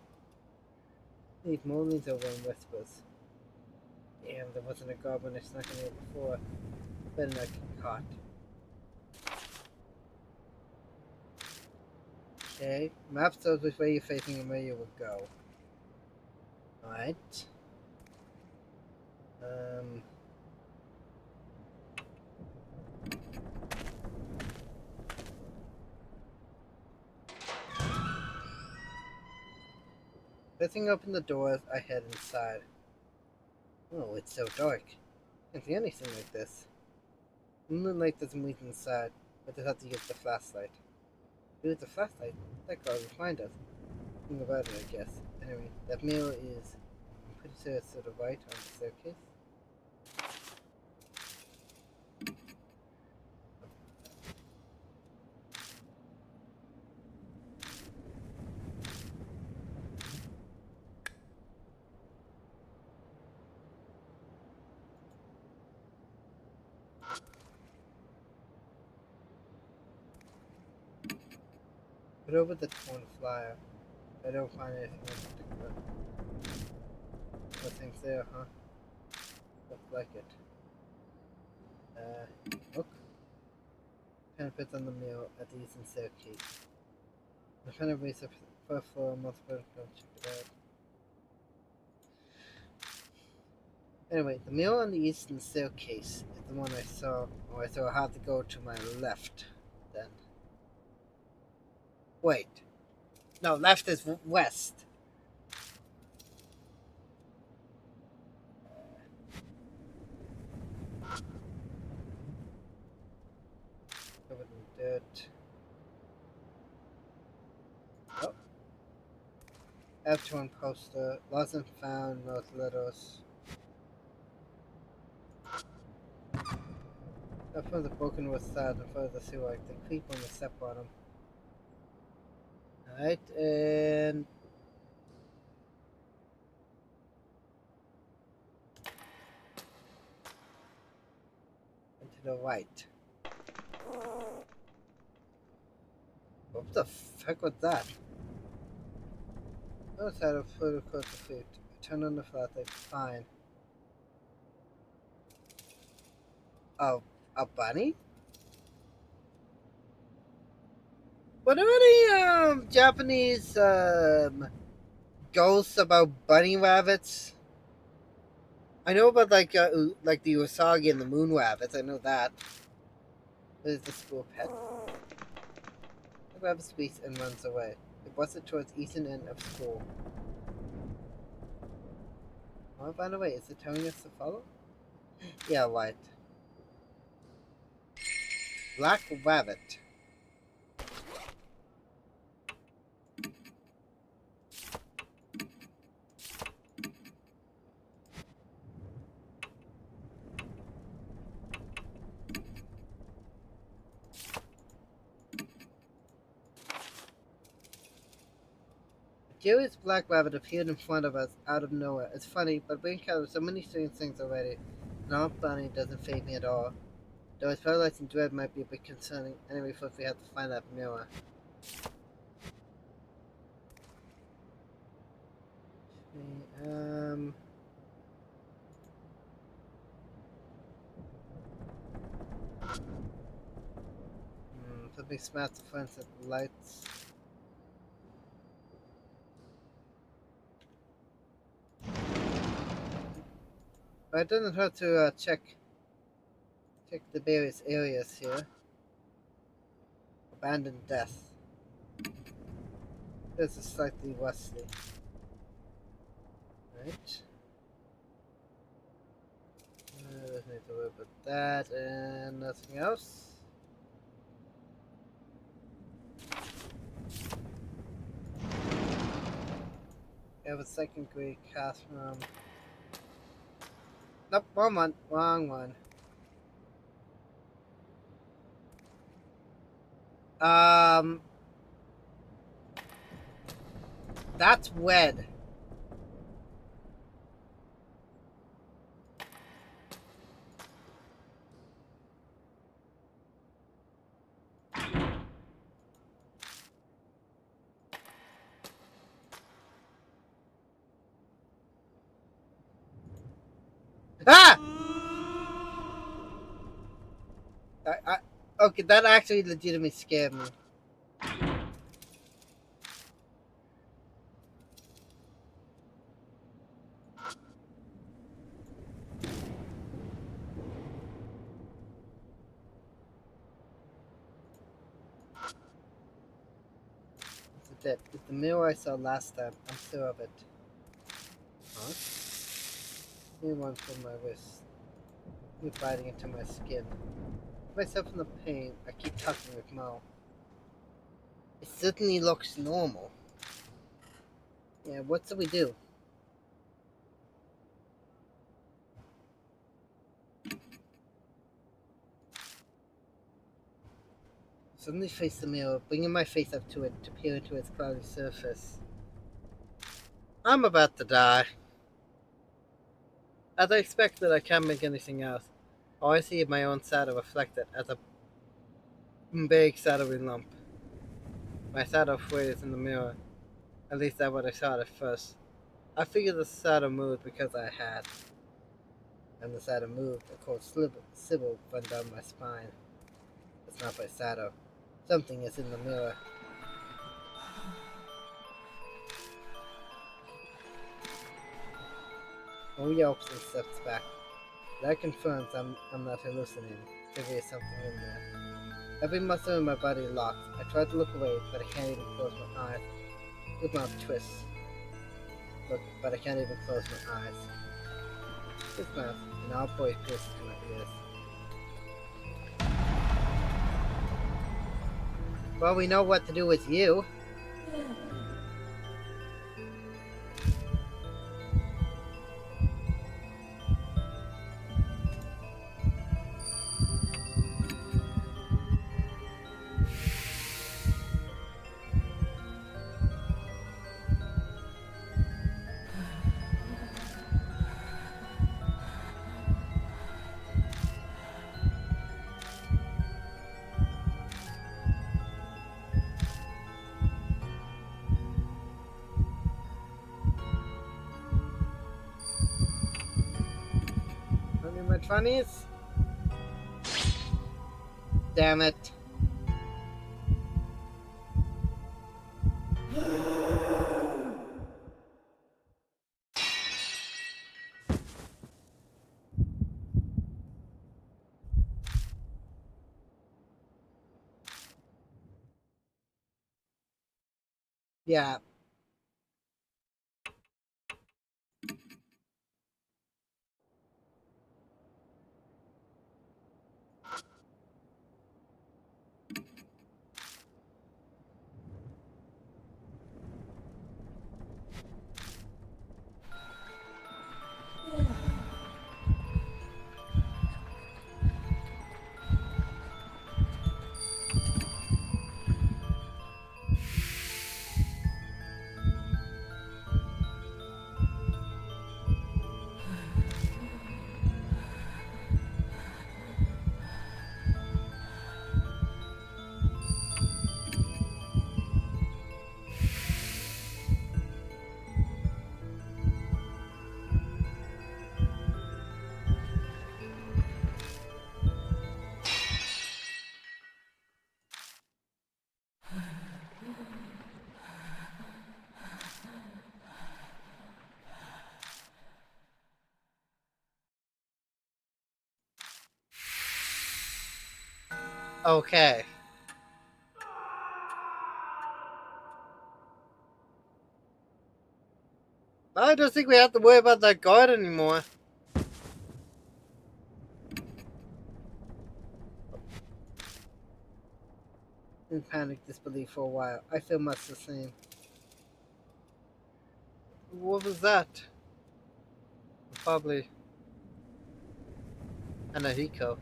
Leave moanings over and whispers. Damn, there wasn't a god when I snuck in here before. Better not get caught. Okay, map shows which way you're facing and where you will go. Alright. Pressing open the doors, I head inside. Oh, it's so dark. Can't see anything like this. The moonlight doesn't reach inside, but I have to use the flashlight. Use the flashlight? That guard will find us. Think about it, I guess. Anyway, that mirror is, I'm pretty sure it's to the right on the staircase. Put over the torn flyer. I don't find anything in particular. Nothing's there, huh? Looks like it. Look. Pen fits on the mirror at the eastern staircase. The pen eraser first floor, multiple, don't check it out. Anyway, the mirror on the eastern staircase is the one I saw, so I have to go to my left, then. Wait. No, left is west. Covered in dirt. Oh. F1 poster. Lost and found. Those letters. I found the broken was sad and further see like the creep on the step on him. Alright, and to the right. What the fuck was that? Notice how to photo close the feet. Turn on the flashlight. Fine. Oh, a bunny? What are any Japanese ghosts about bunny rabbits? I know about like the Usagi and the moon rabbits. I know that. What is the school pet? The rabbit speaks and runs away. It busted towards eastern end of school. Oh, by the way, is it telling us to follow? Yeah, right. Black rabbit. Curious black rabbit appeared in front of us out of nowhere. It's funny, but we encountered so many strange things already. Not bunny doesn't fade me at all. Though his paralyzing dread might be a bit concerning. Anyway, first we have to find that mirror. Um. Something smashed the fence at the lights. But it doesn't hurt to check the various areas here. Abandoned death. This is slightly rusty. Right. Doesn't need to worry about that, and nothing else. We have a second grade classroom. Nope, wrong one. Wrong one. That's red. Ah! Okay, that actually legitimately scared me. It's the mirror I saw last time. I'm sure of it. Huh? New one from my wrist. New biting into my skin. Myself in the pain. I keep tucking with Mo. It certainly looks normal. Yeah, what do we do? Suddenly face the mirror, bringing my face up to it to peer into its cloudy surface. I'm about to die. As I expected, I can't make anything else. All I see is my own shadow reflected as a big shadowy lump. My shadow flares in the mirror. At least that's what I thought at first. I figured the shadow moved because I had. And the shadow moved, a cold sibyl went down my spine. It's not my shadow. Something is in the mirror. Oh, yelps and steps back. That confirms I'm not hallucinating. There is something in there. Every muscle in my body locks. I try to look away, but I can't even close my eyes. Look, mouth twists. Look, but I can't even close my eyes. His mouth, and our voice pierces to my ears. Well, we know what to do with you. which one is? Damn it. Yeah. Okay. I don't think we have to worry about that guard anymore. In panic disbelief for a while. I feel much the same. What was that? Probably an Ahiko.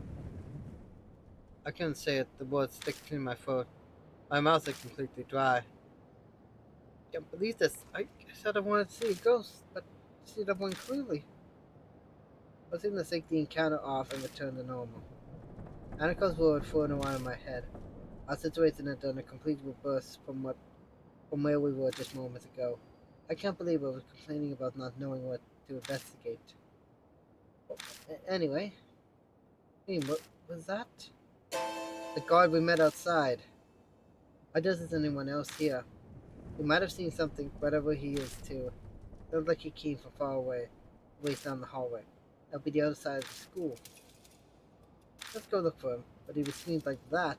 I couldn't say it. The words stick to my throat. My mouth is completely dry. Can't believe this. I said I wanted to see a ghost, but I see that one clearly. I was going to take the encounter off and return to normal. Aniko's word floating around in my head. Our situation had done a complete reverse from where we were just moments ago. I can't believe I was complaining about not knowing what to investigate. Anyway, what was that? The guard we met outside. Why doesn't anyone else here? He might have seen something, whatever he is, too. It looked like he came from far away, ways down the hallway. That'll be the other side of the school. Let's go look for him. But if he screams like that,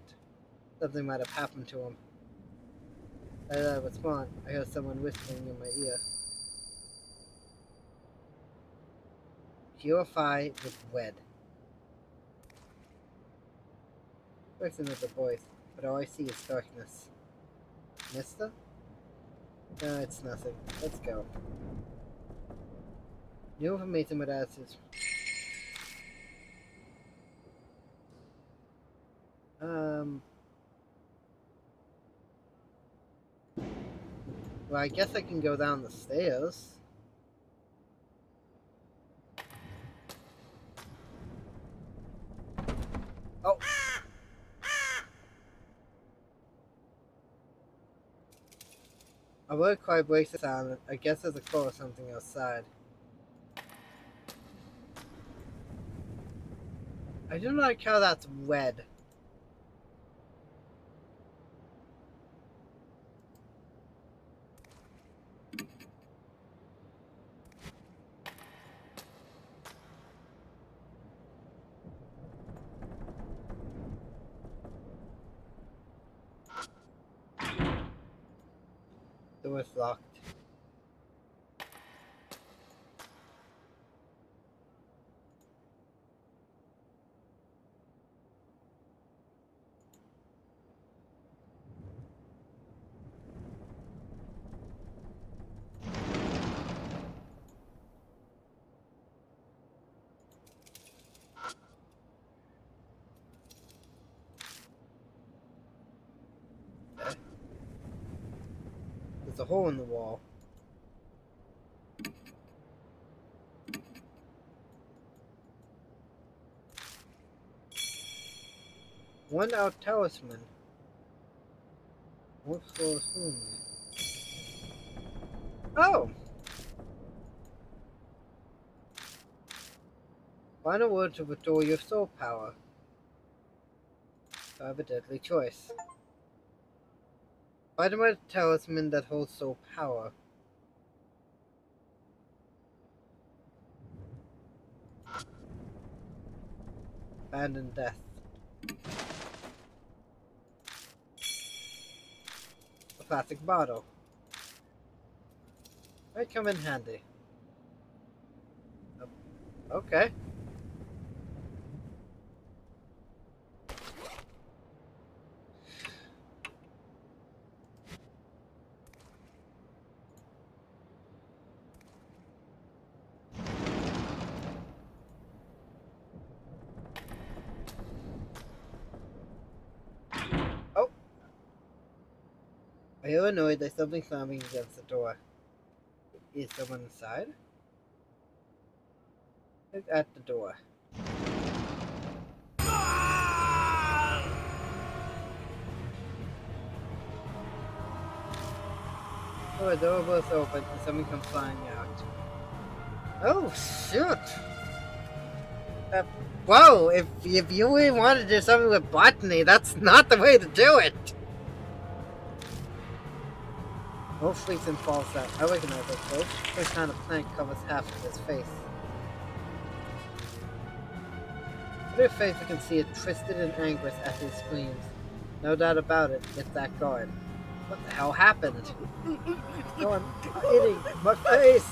something might have happened to him. As I respond, I hear someone whispering in my ear. Purify with Wed. There's another voice, but all I see is darkness. Mister? No, it's nothing. Let's go. New information with answers. Well, I guess I can go down the stairs. Oh! A word cry breaks the silence. I guess there's a call or something outside. I do not like how that's red. The door's locked. There's a hole in the wall. One out talisman. What for whom? Oh! Final word to withdraw your soul power. I have a deadly choice. Find a talisman that holds soul power. Abandon death. A plastic bottle. Might come in handy. Okay. Oh! Are you annoyed there's something slamming against the door? Is someone inside? Look at the door. Oh, the door was open and someone comes flying out. Oh, shoot! Uh, Whoa! If you really want to do something with botany, that's not the way to do it! Wolf freaks and falls out. I recognize that face. Some kind of plant covers half of his face. Under his face, I can see it twisted in anguish as he screams. No doubt about it, it's that guard. What the hell happened? No, I'm hitting my face!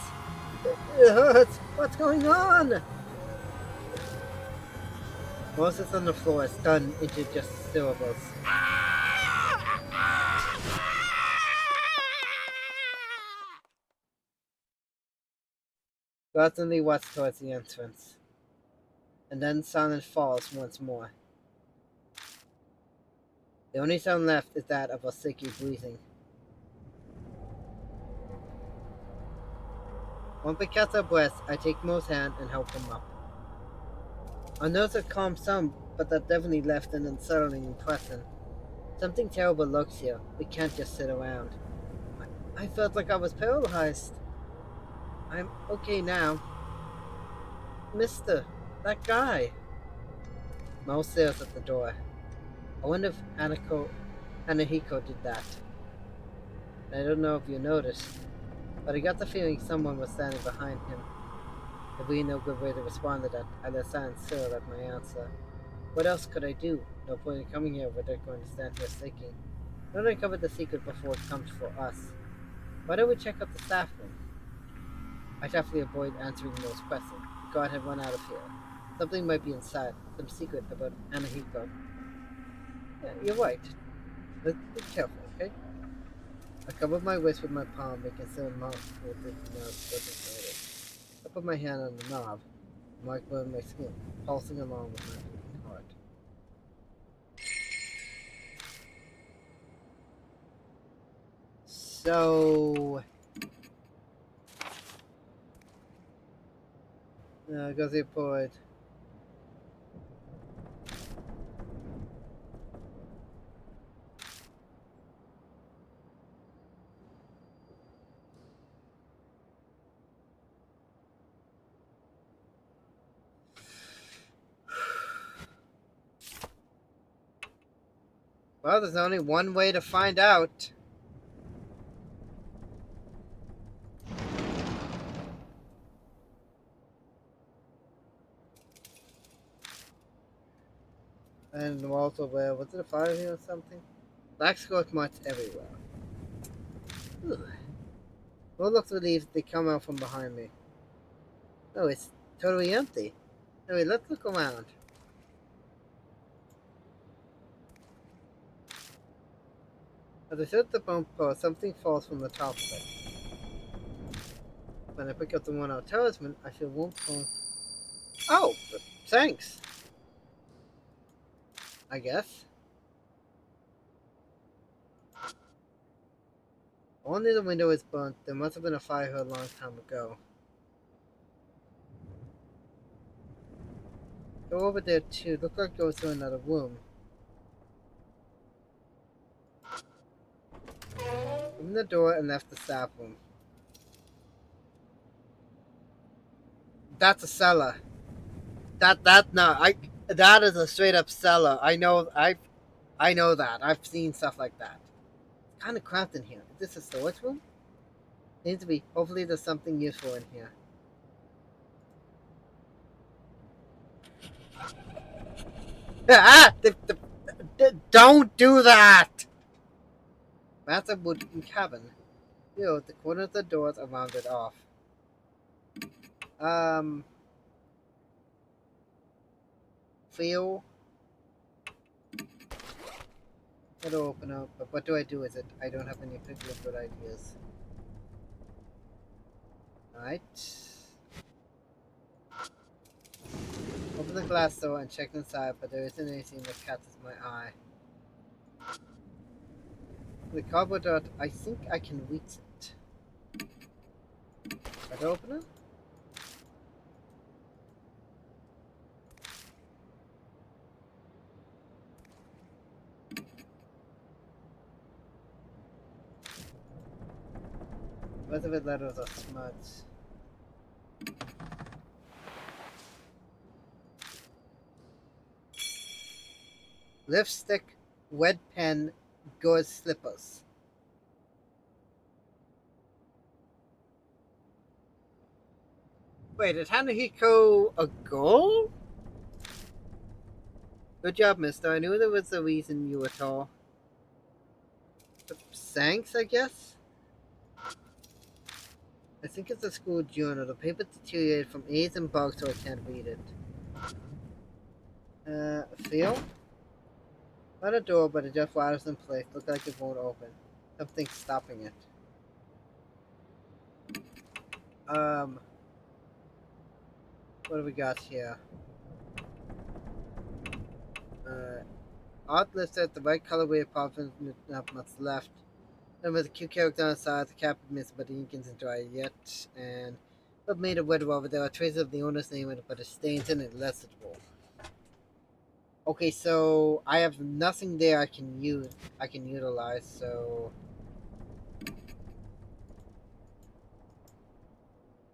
It hurts! What's going on? Moses on the floor, stunned into just syllables. Glassily walks towards the entrance. And then silence falls once more. The only sound left is that of Osiki breathing. Once we catch our breath, I take Mo's hand and help him up. Our nerves are calmed some, but that definitely left an unsettling impression. Something terrible lurks here. We can't just sit around. I felt like I was paralyzed. I'm okay now. Mister, that guy. Mo stares at the door. I wonder if Anahiko did that. I don't know if you noticed, but I got the feeling someone was standing behind him. There being no good way to respond to that, I let silence still at my answer. What else could I do? No point in coming here without going to stand here thinking. Don't uncover the secret before it comes for us. Why don't we check out the staff room? I definitely avoid answering Mo's question. The guard had run out of here. Something might be inside. Some secret about Anahiko. Yeah, you're right. Let's be careful, okay? I covered my wrist with my palm, making certain mouth with the nose wasn't. I put my hand on the knob, mark burn my skin, pulsing along with my beating heart. So, goes the poet. Well, there's only one way to find out. And also, where was it a fire here or something? Black scorch marks everywhere. Ugh. Well, looks relieved they come out from behind me. No, it's totally empty. Anyway, let's look around. As I set the bump post, something falls from the top of it. When I pick up the one-out talisman, I feel warm pull. Oh, thanks. I guess. Only the window is burnt. There must have been a fire here a long time ago. Go over there too. Look like it goes to another room. Open the door and left the staff room. That's a cellar. No, that is a straight up cellar. I know that. I've seen stuff like that. It's kind of cramped in here. Is this a storage room? Needs to be. Hopefully, there's something useful in here. Ah! Don't do that! That's a wooden cabin. The corners of the doors are rounded off. Um. Feel. It'll open up, but what do I do with it? I don't have any particular good ideas. Alright. Open the glass door and check inside, but there isn't anything that catches my eye. The cardboard door, I think I can reach it. Better open it? Most of it letters are smudged. Lipstick, wet pen, good slippers. Wait, is Hanahiko a girl? Good job, mister. I knew there was a reason you were tall. Thanks, I guess? I think it's a school journal. The paper deteriorated from AIDS and bugs, so I can't read it. Feel? Not a door, but it just rattles in place. Looks like it won't open. Something's stopping it. What do we got here? Art listed the right colorway of profit, not much left. Then with a cute character on the side, the cap is missing, but the ink isn't dry yet. And what made it wet over there are traces of the owner's name, but the stains in it legible. Okay, so I have nothing there I can utilize, so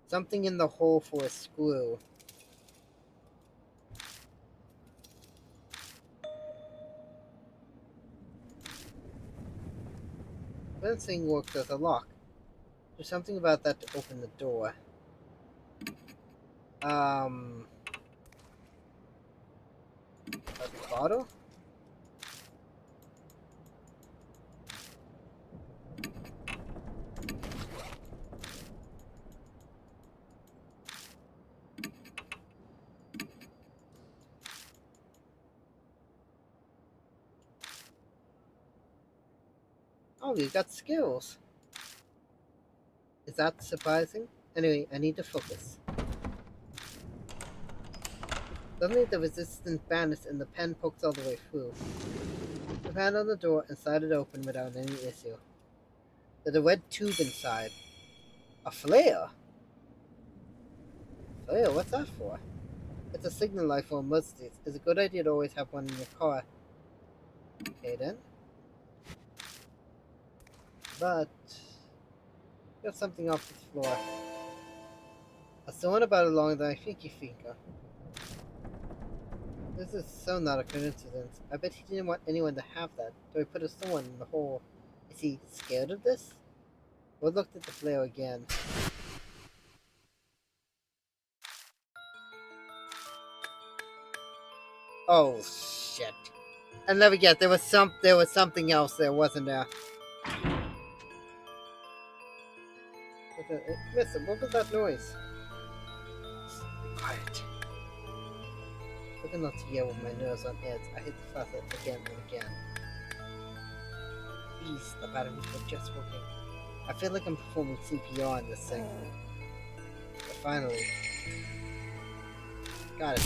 something in the hole for a screw. This thing works as a lock. There's something about that to open the door. A bottle? Oh, you got skills. Is that surprising? Anyway, I need to focus. Suddenly the resistance vanished and the pen pokes all the way through. The hand on the door and slide it open without any issue. There's a red tube inside. A flare? Flare? What's that for? It's a signal light for emergencies. It's a good idea to always have one in your car. Okay then. But got something off the floor. I've thought about it longer than I think you think. This is so not a coincidence. I bet he didn't want anyone to have that, so he put a someone in the hole. Is he scared of this? We looked at the flare again. Oh shit! And never get there was something else there, wasn't there? Listen, what was that noise? Quiet. Looking not to yell with my nose on edge, I hit the faucet again and again. Please, the batteries were just working. I feel like I'm performing CPR in this thing. But finally. Got it.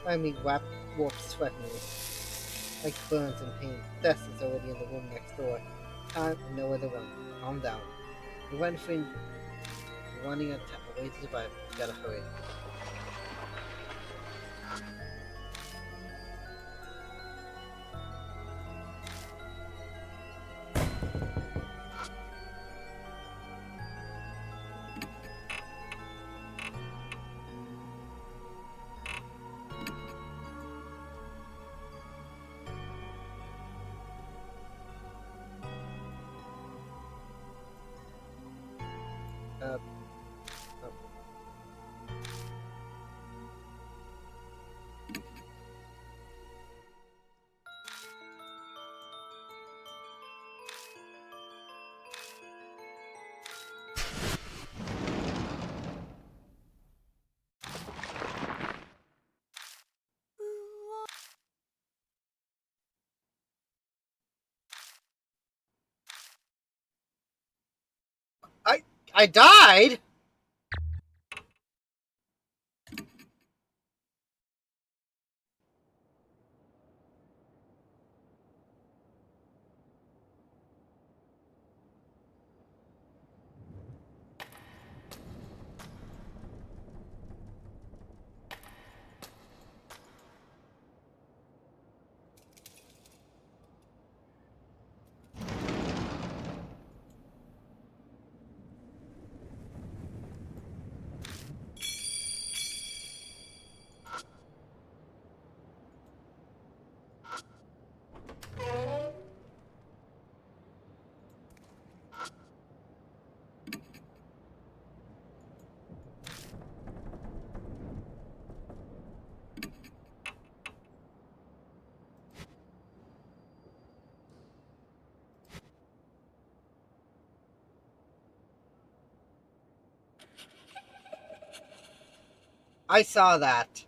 Finally, warp sweat me. Like burns and pain. Death is already in the room next door. Time and no other one. Calm down. We're running out of way to survive. Gotta hurry. Uh, I died. I saw that.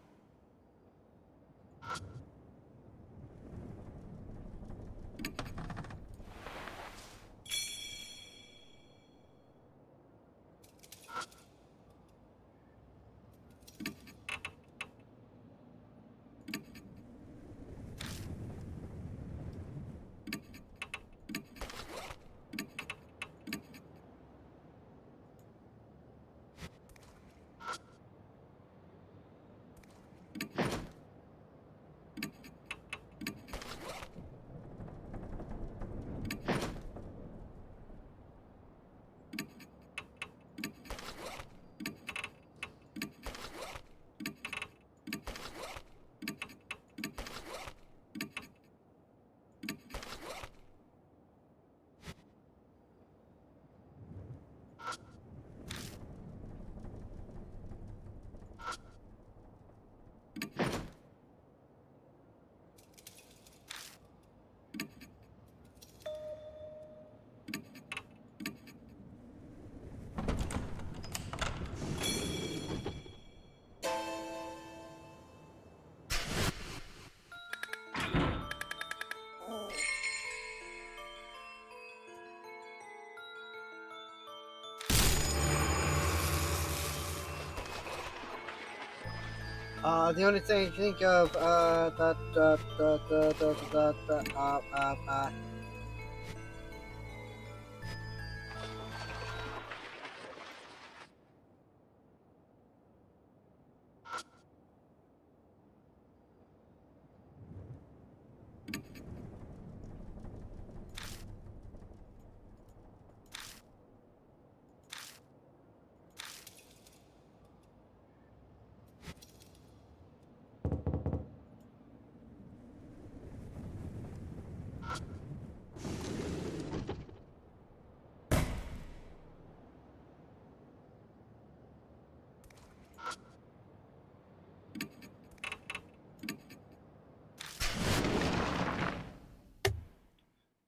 The only thing I can think of,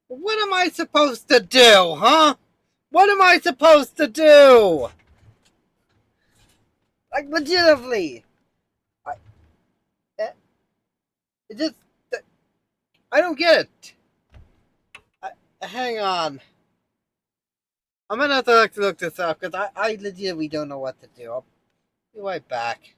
what am I supposed to do, huh? What am I supposed to do? Like, legitimately. I, eh, it just, I don't get it. Hang on. I'm gonna have to look this up because I legitimately don't know what to do. I'll be right back.